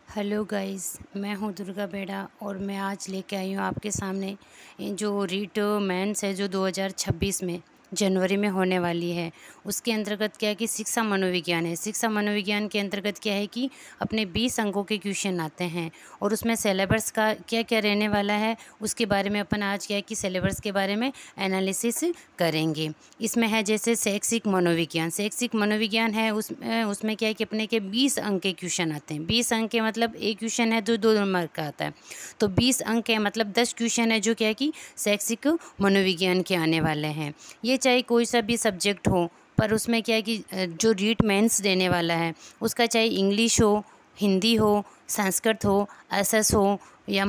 Hello guys, मैं हूं दुर्गा बेड़ा और मैं आज लेके आई हूं आपके सामने जो रीट मेंस है जो 2026 में जनवरी में होने वाली है। उसके अंतर्गत क्या है कि शिक्षा मनोविज्ञान है। शिक्षा मनोविज्ञान के अंतर्गत क्या है कि अपने 20 अंकों के क्वेश्चन आते हैं और उसमें सिलेबस का क्या क्या रहने वाला है उसके बारे में अपन आज क्या है कि सिलेबस के बारे में एनालिसिस करेंगे। इसमें है जैसे शैक्षिक मनोविज्ञान। शैक्षिक मनोविज्ञान है उसमें क्या है कि अपने के 20 अंक के क्वेश्चन आते हैं। 20 अंक के मतलब एक क्वेश्चन है जो 2 नंबर का आता है, तो 20 अंक है मतलब 10 क्वेश्चन है जो क्या है कि शैक्षिक मनोविज्ञान के आने वाले हैं। ये चाहे कोई सा भी सब्जेक्ट हो, पर उसमें क्या है कि जो रीट मेंस देने वाला है उसका चाहे इंग्लिश हो, हिंदी हो, संस्कृत हो, एसएस हो या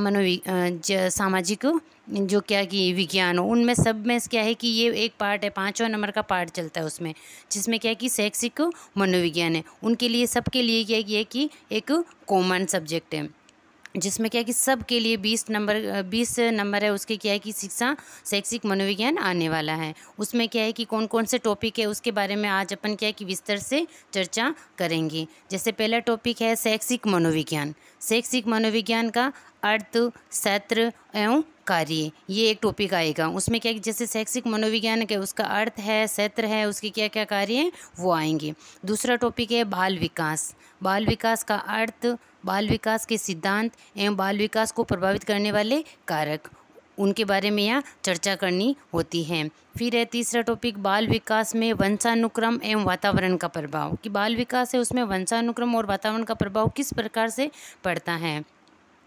सामाजिक जो क्या कि विज्ञान हो, उनमें सब में क्या है कि ये एक पार्ट है, 5वां नंबर का पार्ट चलता है उसमें, जिसमें क्या है कि शैक्षिक मनोविज्ञान है। उनके लिए सबके लिए क्या है कि एक कॉमन सब्जेक्ट है, जिसमें क्या है कि सब के लिए 20 नंबर है उसके क्या है कि शिक्षा शैक्षिक मनोविज्ञान आने वाला है। उसमें क्या है कि कौन कौन से टॉपिक है उसके बारे में आज अपन क्या है कि विस्तार से चर्चा करेंगे। जैसे पहला टॉपिक है शैक्षिक मनोविज्ञान। शैक्षिक मनोविज्ञान का अर्थ, क्षेत्र एवं कार्य, ये एक टॉपिक आएगा। उसमें क्या है कि जैसे शैक्षिक मनोविज्ञान के उसका अर्थ है, क्षेत्र है, उसके क्या क्या कार्य हैं वो आएंगे। दूसरा टॉपिक है बाल विकास। बाल विकास का अर्थ, बाल विकास के सिद्धांत एवं बाल विकास को प्रभावित करने वाले कारक, उनके बारे में यहाँ चर्चा करनी होती है। फिर है तीसरा टॉपिक बाल विकास में वंशानुक्रम एवं वातावरण का प्रभाव, कि बाल विकास है उसमें वंशानुक्रम और वातावरण का प्रभाव किस प्रकार से पड़ता है।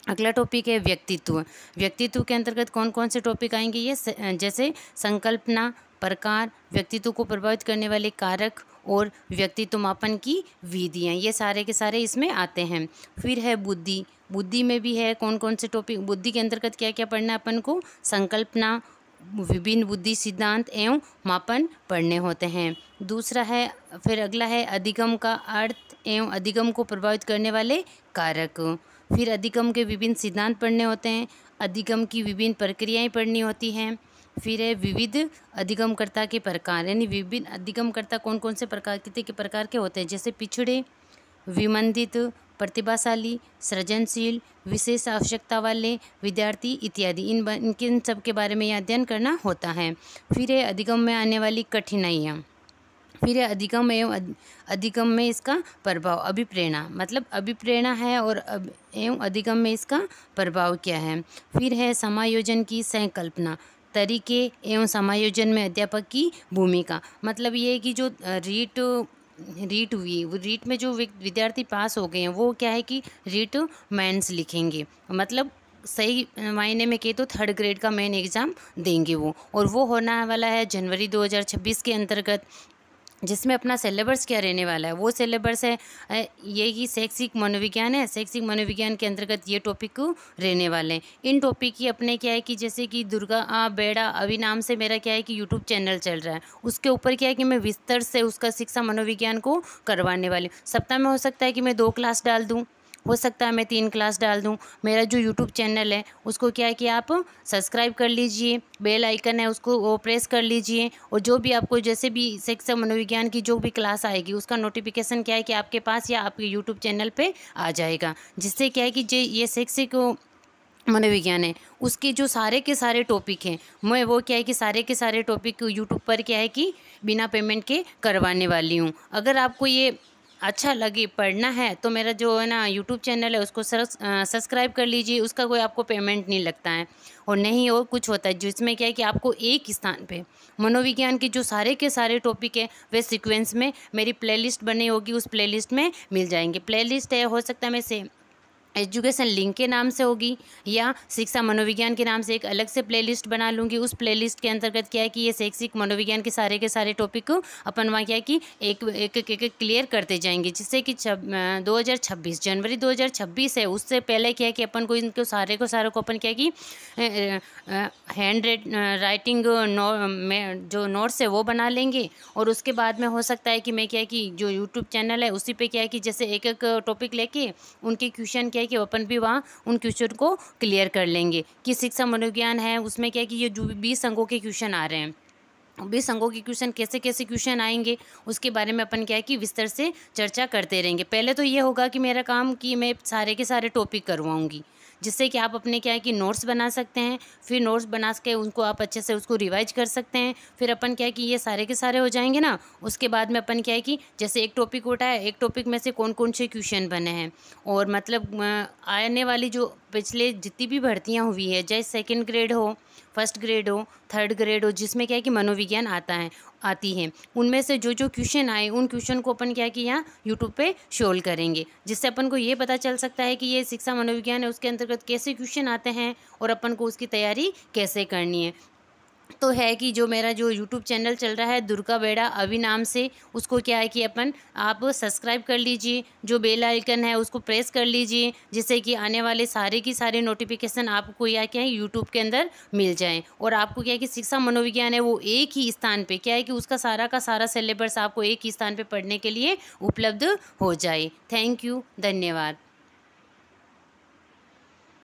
अगला टॉपिक है व्यक्तित्व। व्यक्तित्व के अंतर्गत कौन कौन से टॉपिक आएंगे, ये जैसे संकल्पना, प्रकार, व्यक्तित्व को प्रभावित करने वाले कारक और व्यक्तित्व मापन की विधियाँ, ये सारे के सारे इसमें आते हैं। फिर है बुद्धि। बुद्धि में भी है कौन कौन से टॉपिक, बुद्धि के अंतर्गत क्या क्या पढ़ना है अपन को, संकल्पना, विभिन्न बुद्धि सिद्धांत एवं मापन पढ़ने होते हैं। दूसरा है, फिर अगला है अधिगम का अर्थ एवं अधिगम को प्रभावित करने वाले कारक। फिर अधिगम के विभिन्न सिद्धांत पढ़ने होते हैं, अधिगम की विभिन्न प्रक्रियाएं पढ़नी होती हैं। फिर है विविध अधिगमकर्ता के प्रकार, यानी विभिन्न अधिगमकर्ता कौन कौन से प्रकार कितने के प्रकार के होते हैं, जैसे पिछड़े, विमंदित, प्रतिभाशाली, सृजनशील, विशेष आवश्यकता वाले, विद्यार्थी इत्यादि, इन सब के बारे में अध्ययन करना होता है। फिर है अधिगम में आने वाली कठिनाइयाँ। फिर है अधिगम एवं अधिगम में इसका प्रभाव, अभिप्रेरणा, मतलब अभिप्रेरणा है और एवं अधिगम में इसका प्रभाव क्या है। फिर है समायोजन की संकल्पना, तरीके एवं समायोजन में अध्यापक की भूमिका, मतलब ये है कि जो रीट हुई, वो रीट में जो विद्यार्थी पास हो गए हैं वो क्या है कि रीट मेंस लिखेंगे, मतलब सही मायने में कहे तो 3rd ग्रेड का मेन एग्ज़ाम देंगे वो, और वो होने वाला है जनवरी 2026 के अंतर्गत। जिसमें अपना सिलेबस क्या रहने वाला है, वो सिलेबस है ये ही शैक्षिक मनोविज्ञान है। शैक्षिक मनोविज्ञान के अंतर्गत ये टॉपिक रहने वाले हैं। इन टॉपिक की अपने क्या है कि जैसे कि दुर्गा बेड़ा अभी नाम से मेरा क्या है कि यूट्यूब चैनल चल रहा है, उसके ऊपर क्या है कि मैं विस्तार से उसका शिक्षा मनोविज्ञान को करवाने वाली हूँ। सप्ताह में हो सकता है कि मैं 2 क्लास डाल दूँ, हो सकता है मैं 3 क्लास डाल दूं। मेरा जो यूट्यूब चैनल है उसको क्या है कि आप सब्सक्राइब कर लीजिए, बेल आइकन है उसको वो प्रेस कर लीजिए, और जो भी आपको जैसे भी शिक्षा मनोविज्ञान की जो भी क्लास आएगी उसका नोटिफिकेशन क्या है कि आपके पास या आपके यूट्यूब चैनल पे आ जाएगा। जिससे क्या है कि ये शैक्षिक मनोविज्ञान है उसके जो सारे के सारे टॉपिक हैं, मैं वो क्या है कि सारे के सारे टॉपिक यूट्यूब पर क्या है कि बिना पेमेंट के करवाने वाली हूँ। अगर आपको ये अच्छा लगे पढ़ना है तो मेरा जो है ना यूट्यूब चैनल है उसको सब्सक्राइब कर लीजिए, उसका कोई आपको पेमेंट नहीं लगता है। और नहीं और कुछ होता है जिसमें क्या है कि आपको एक स्थान पे मनोविज्ञान के जो सारे के सारे टॉपिक है वे सीक्वेंस में मेरी प्लेलिस्ट बनी होगी, उस प्लेलिस्ट में मिल जाएंगे। प्लेलिस्ट है, हो सकता है मैं से एजुकेशन लिंक के नाम से होगी या शिक्षा मनोविज्ञान के नाम से एक अलग से प्लेलिस्ट बना लूँगी। उस प्लेलिस्ट के अंतर्गत क्या है कि ये शैक्षिक मनोविज्ञान के सारे टॉपिक को अपन वहाँ क्या है कि एक एक क्लियर करते जाएंगे, जिससे कि 2026 जनवरी 2026 है उससे पहले क्या है कि अपन को इनको सारे को अपन क्या है कि हैंड राइटिंग में जो नोट्स है वो बना लेंगे। और उसके बाद में हो सकता है कि मैं क्या है कि जो यूट्यूब चैनल है उसी पे क्या है कि जैसे एक एक टॉपिक लेके उनके क्वेश्चन क्या है कि अपन भी वहाँ उन क्वेश्चन को क्लियर कर लेंगे। कि शिक्षा मनोविज्ञान है उसमें क्या है कि ये जो 20 अंकों के क्वेश्चन आ रहे हैं बेस अंगों के क्वेश्चन कैसे कैसे क्वेश्चन आएंगे उसके बारे में अपन क्या है कि विस्तार से चर्चा करते रहेंगे। पहले तो ये होगा कि मेरा काम कि मैं सारे के सारे टॉपिक करवाऊंगी, जिससे कि आप अपने क्या है कि नोट्स बना सकते हैं। फिर नोट्स बना के उनको आप अच्छे से उसको रिवाइज कर सकते हैं। फिर अपन क्या है कि ये सारे के सारे हो जाएंगे ना, उसके बाद में अपन क्या है कि जैसे एक टॉपिक उठाया, एक टॉपिक में से कौन कौन से क्वेश्चन बने हैं, और मतलब आने वाली जो पिछले जितनी भी भर्तियाँ हुई है, चाहे सेकेंड ग्रेड हो, फर्स्ट ग्रेड हो, थर्ड ग्रेड हो, जिसमें क्या है कि मनोविज्ञान आती है, उनमें से जो जो क्वेश्चन आए उन क्वेश्चन को अपन क्या है कि यहाँ यूट्यूब पे सोल्व करेंगे, जिससे अपन को ये पता चल सकता है कि ये शिक्षा मनोविज्ञान है उसके अंतर्गत कैसे क्वेश्चन आते हैं और अपन को उसकी तैयारी कैसे करनी है। तो है कि जो मेरा जो यूट्यूब चैनल चल रहा है दुर्गा बेड़ा अभी नाम से, उसको क्या है कि अपन आप सब्सक्राइब कर लीजिए, जो बेल आइकन है उसको प्रेस कर लीजिए, जिससे कि आने वाले सारे की सारे नोटिफिकेशन आपको या क्या है यूट्यूब के अंदर मिल जाएं। और आपको क्या है कि शिक्षा मनोविज्ञान है वो एक ही स्थान पे क्या है कि उसका सारा का सारा सिलेबस आपको एक ही स्थान पे पढ़ने के लिए उपलब्ध हो जाए। थैंक यू, धन्यवाद।